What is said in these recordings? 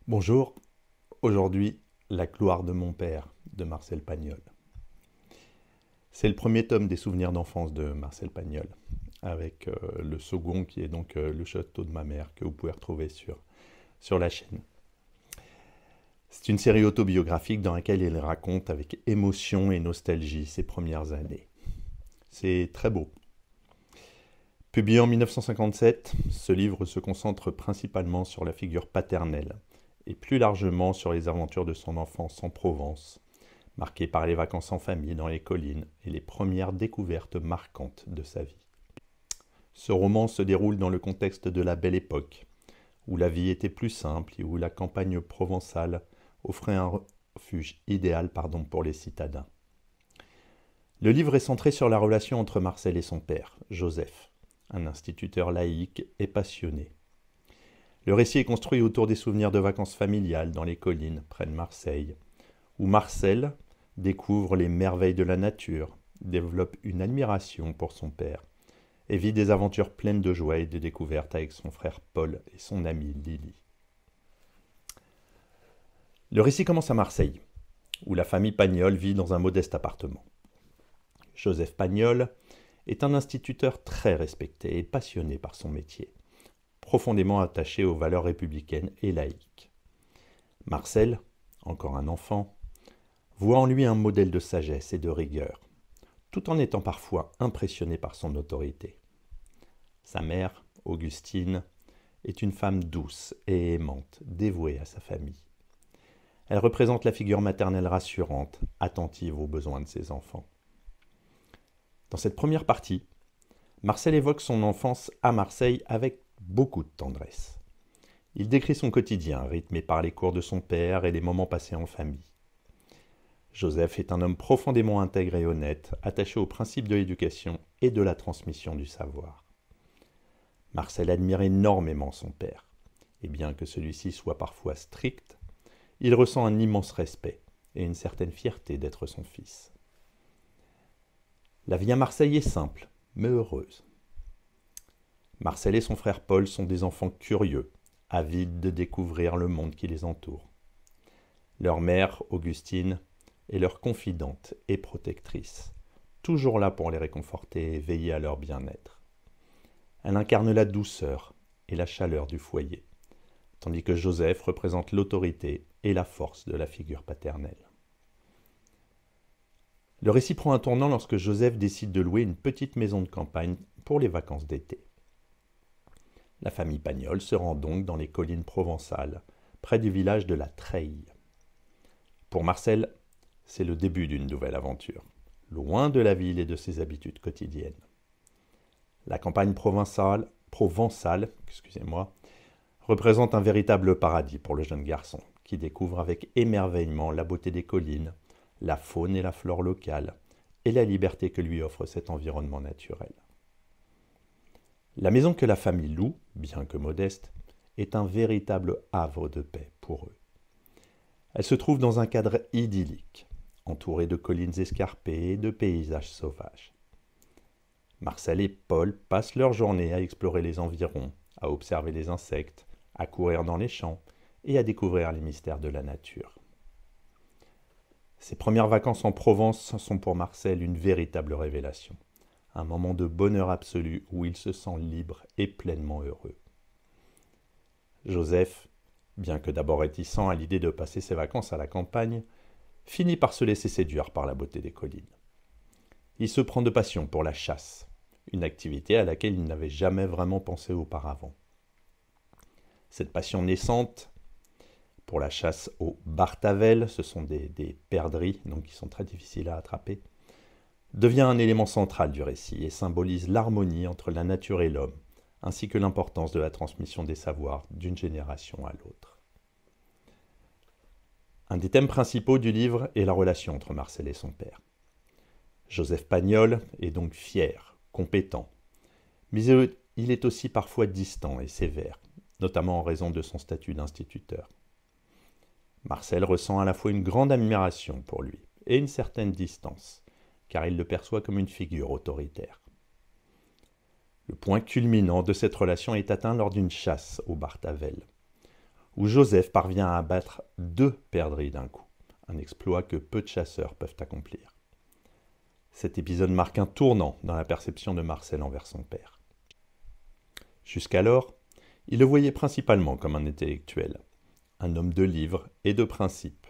Bonjour, aujourd'hui, La gloire de mon père de Marcel Pagnol. C'est le premier tome des souvenirs d'enfance de Marcel Pagnol, avec le second qui est donc Le château de ma mère, que vous pouvez retrouver sur la chaîne. C'est une série autobiographique dans laquelle il raconte avec émotion et nostalgie ses premières années. C'est très beau. Publié en 1957, ce livre se concentre principalement sur la figure paternelle, et plus largement sur les aventures de son enfance en Provence, marquée par les vacances en famille dans les collines et les premières découvertes marquantes de sa vie. Ce roman se déroule dans le contexte de la Belle Époque, où la vie était plus simple et où la campagne provençale offrait un refuge idéal pour les citadins. Le livre est centré sur la relation entre Marcel et son père, Joseph, un instituteur laïque et passionné. Le récit est construit autour des souvenirs de vacances familiales dans les collines près de Marseille, où Marcel découvre les merveilles de la nature, développe une admiration pour son père et vit des aventures pleines de joie et de découvertes avec son frère Paul et son amie Lily. Le récit commence à Marseille, où la famille Pagnol vit dans un modeste appartement. Joseph Pagnol est un instituteur très respecté et passionné par son métier, profondément attaché aux valeurs républicaines et laïques. Marcel, encore un enfant, voit en lui un modèle de sagesse et de rigueur, tout en étant parfois impressionné par son autorité. Sa mère, Augustine, est une femme douce et aimante, dévouée à sa famille. Elle représente la figure maternelle rassurante, attentive aux besoins de ses enfants. Dans cette première partie, Marcel évoque son enfance à Marseille avec beaucoup de tendresse. Il décrit son quotidien, rythmé par les cours de son père et les moments passés en famille. Joseph est un homme profondément intègre et honnête, attaché aux principes de l'éducation et de la transmission du savoir. Marcel admire énormément son père, et bien que celui-ci soit parfois strict, il ressent un immense respect et une certaine fierté d'être son fils. La vie à Marseille est simple, mais heureuse. Marcel et son frère Paul sont des enfants curieux, avides de découvrir le monde qui les entoure. Leur mère, Augustine, est leur confidente et protectrice, toujours là pour les réconforter et veiller à leur bien-être. Elle incarne la douceur et la chaleur du foyer, tandis que Joseph représente l'autorité et la force de la figure paternelle. Le récit prend un tournant lorsque Joseph décide de louer une petite maison de campagne pour les vacances d'été. La famille Pagnol se rend donc dans les collines provençales, près du village de la Treille. Pour Marcel, c'est le début d'une nouvelle aventure, loin de la ville et de ses habitudes quotidiennes. La campagne provençale, représente un véritable paradis pour le jeune garçon, qui découvre avec émerveillement la beauté des collines, la faune et la flore locale, et la liberté que lui offre cet environnement naturel. La maison que la famille loue, bien que modeste, est un véritable havre de paix pour eux. Elle se trouve dans un cadre idyllique, entourée de collines escarpées et de paysages sauvages. Marcel et Paul passent leur journée à explorer les environs, à observer les insectes, à courir dans les champs et à découvrir les mystères de la nature. Ses premières vacances en Provence sont pour Marcel une véritable révélation, un moment de bonheur absolu où il se sent libre et pleinement heureux. Joseph, bien que d'abord réticent à l'idée de passer ses vacances à la campagne, finit par se laisser séduire par la beauté des collines. Il se prend de passion pour la chasse, une activité à laquelle il n'avait jamais vraiment pensé auparavant. Cette passion naissante pour la chasse au bartavel, ce sont des perdrix, donc qui sont très difficiles à attraper, devient un élément central du récit et symbolise l'harmonie entre la nature et l'homme, ainsi que l'importance de la transmission des savoirs d'une génération à l'autre. Un des thèmes principaux du livre est la relation entre Marcel et son père. Joseph Pagnol est donc fier, compétent, mais il est aussi parfois distant et sévère, notamment en raison de son statut d'instituteur. Marcel ressent à la fois une grande admiration pour lui et une certaine distance, car il le perçoit comme une figure autoritaire. Le point culminant de cette relation est atteint lors d'une chasse au Bartavel, où Joseph parvient à abattre 2 perdrix d'un coup, un exploit que peu de chasseurs peuvent accomplir. Cet épisode marque un tournant dans la perception de Marcel envers son père. Jusqu'alors, il le voyait principalement comme un intellectuel, un homme de livres et de principes.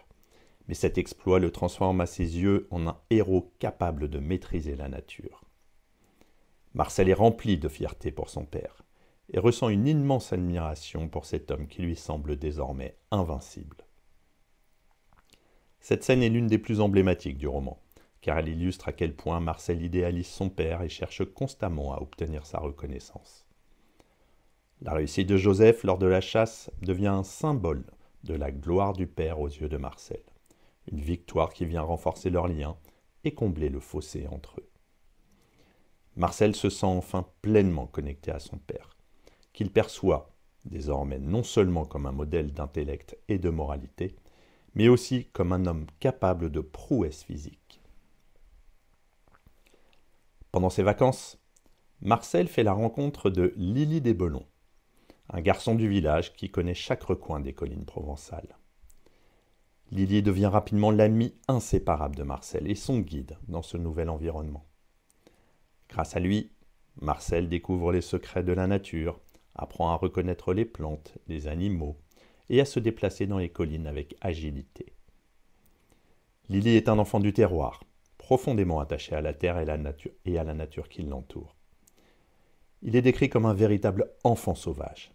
Mais cet exploit le transforme à ses yeux en un héros capable de maîtriser la nature. Marcel est rempli de fierté pour son père et ressent une immense admiration pour cet homme qui lui semble désormais invincible. Cette scène est l'une des plus emblématiques du roman, car elle illustre à quel point Marcel idéalise son père et cherche constamment à obtenir sa reconnaissance. La réussite de Joseph lors de la chasse devient un symbole de la gloire du père aux yeux de Marcel, une victoire qui vient renforcer leur lien et combler le fossé entre eux. Marcel se sent enfin pleinement connecté à son père, qu'il perçoit désormais non seulement comme un modèle d'intellect et de moralité, mais aussi comme un homme capable de prouesses physiques. Pendant ses vacances, Marcel fait la rencontre de Lily Desbelons, un garçon du village qui connaît chaque recoin des collines provençales. Lily devient rapidement l'ami inséparable de Marcel et son guide dans ce nouvel environnement. Grâce à lui, Marcel découvre les secrets de la nature, apprend à reconnaître les plantes, les animaux et à se déplacer dans les collines avec agilité. Lily est un enfant du terroir, profondément attaché à la terre et à la nature qui l'entoure. Il est décrit comme un véritable enfant sauvage,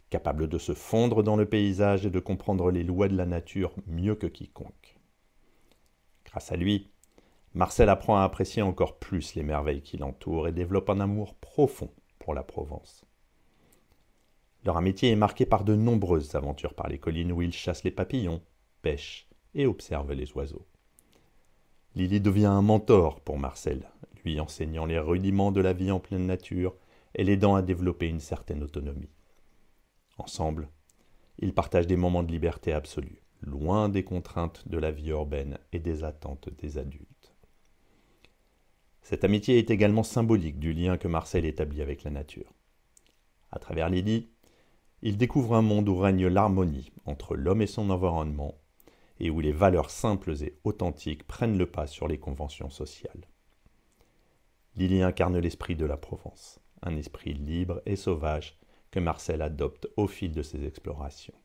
capable de se fondre dans le paysage et de comprendre les lois de la nature mieux que quiconque. Grâce à lui, Marcel apprend à apprécier encore plus les merveilles qui l'entourent et développe un amour profond pour la Provence. Leur amitié est marquée par de nombreuses aventures par les collines où ils chassent les papillons, pêchent et observent les oiseaux. Lily devient un mentor pour Marcel, lui enseignant les rudiments de la vie en pleine nature et l'aidant à développer une certaine autonomie. Ensemble, ils partagent des moments de liberté absolue, loin des contraintes de la vie urbaine et des attentes des adultes. Cette amitié est également symbolique du lien que Marcel établit avec la nature. À travers Lily, il découvre un monde où règne l'harmonie entre l'homme et son environnement et où les valeurs simples et authentiques prennent le pas sur les conventions sociales. Lily incarne l'esprit de la Provence, un esprit libre et sauvage que Marcel adopte au fil de ses explorations.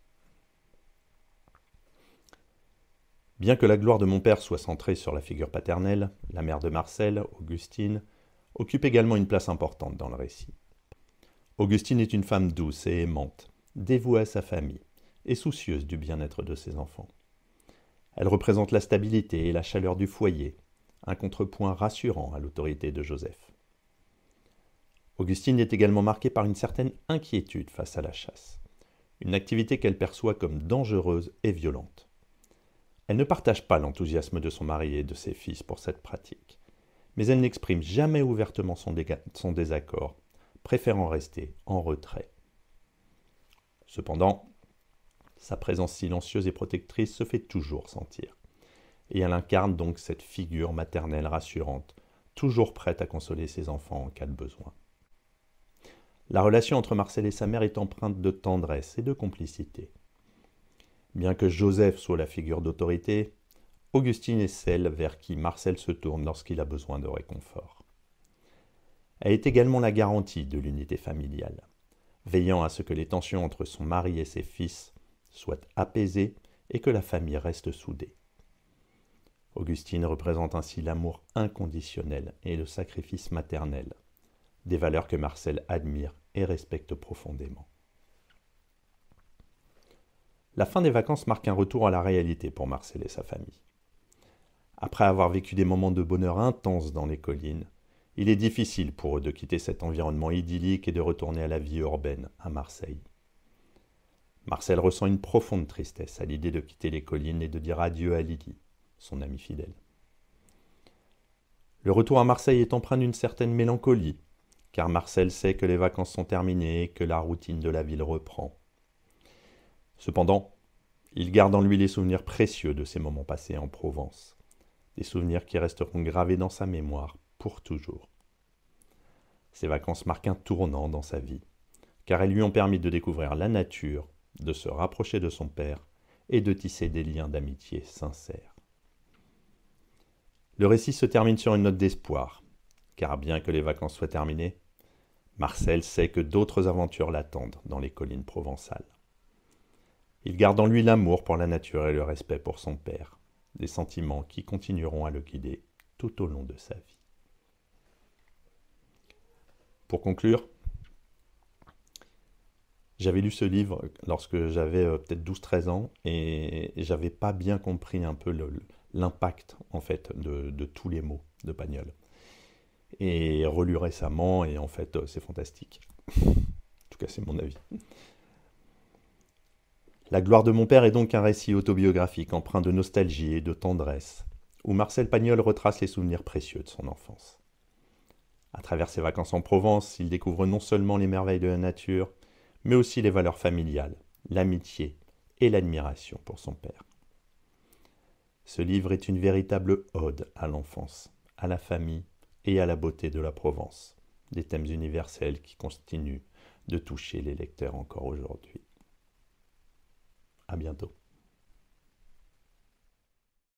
Bien que la gloire de mon père soit centrée sur la figure paternelle, la mère de Marcel, Augustine, occupe également une place importante dans le récit. Augustine est une femme douce et aimante, dévouée à sa famille et soucieuse du bien-être de ses enfants. Elle représente la stabilité et la chaleur du foyer, un contrepoint rassurant à l'autorité de Joseph. Augustine est également marquée par une certaine inquiétude face à la chasse, une activité qu'elle perçoit comme dangereuse et violente. Elle ne partage pas l'enthousiasme de son mari et de ses fils pour cette pratique, mais elle n'exprime jamais ouvertement son désaccord, préférant rester en retrait. Cependant, sa présence silencieuse et protectrice se fait toujours sentir, et elle incarne donc cette figure maternelle rassurante, toujours prête à consoler ses enfants en cas de besoin. La relation entre Marcel et sa mère est empreinte de tendresse et de complicité. Bien que Joseph soit la figure d'autorité, Augustine est celle vers qui Marcel se tourne lorsqu'il a besoin de réconfort. Elle est également la garantie de l'unité familiale, veillant à ce que les tensions entre son mari et ses fils soient apaisées et que la famille reste soudée. Augustine représente ainsi l'amour inconditionnel et le sacrifice maternel, des valeurs que Marcel admire et respecte profondément. La fin des vacances marque un retour à la réalité pour Marcel et sa famille. Après avoir vécu des moments de bonheur intenses dans les collines, il est difficile pour eux de quitter cet environnement idyllique et de retourner à la vie urbaine, à Marseille. Marcel ressent une profonde tristesse à l'idée de quitter les collines et de dire adieu à Lily, son amie fidèle. Le retour à Marseille est empreint d'une certaine mélancolie, car Marcel sait que les vacances sont terminées et que la routine de la ville reprend. Cependant, il garde en lui les souvenirs précieux de ces moments passés en Provence, des souvenirs qui resteront gravés dans sa mémoire pour toujours. Ces vacances marquent un tournant dans sa vie, car elles lui ont permis de découvrir la nature, de se rapprocher de son père et de tisser des liens d'amitié sincères. Le récit se termine sur une note d'espoir, car bien que les vacances soient terminées, Marcel sait que d'autres aventures l'attendent dans les collines provençales. Il garde en lui l'amour pour la nature et le respect pour son père, des sentiments qui continueront à le guider tout au long de sa vie. Pour conclure, j'avais lu ce livre lorsque j'avais peut-être 12-13 ans et j'avais pas bien compris un peu l'impact en fait de tous les mots de Pagnol. Et relu récemment et en fait c'est fantastique. En tout cas c'est mon avis. La gloire de mon père est donc un récit autobiographique empreint de nostalgie et de tendresse, où Marcel Pagnol retrace les souvenirs précieux de son enfance. À travers ses vacances en Provence, il découvre non seulement les merveilles de la nature, mais aussi les valeurs familiales, l'amitié et l'admiration pour son père. Ce livre est une véritable ode à l'enfance, à la famille et à la beauté de la Provence, des thèmes universels qui continuent de toucher les lecteurs encore aujourd'hui. À bientôt.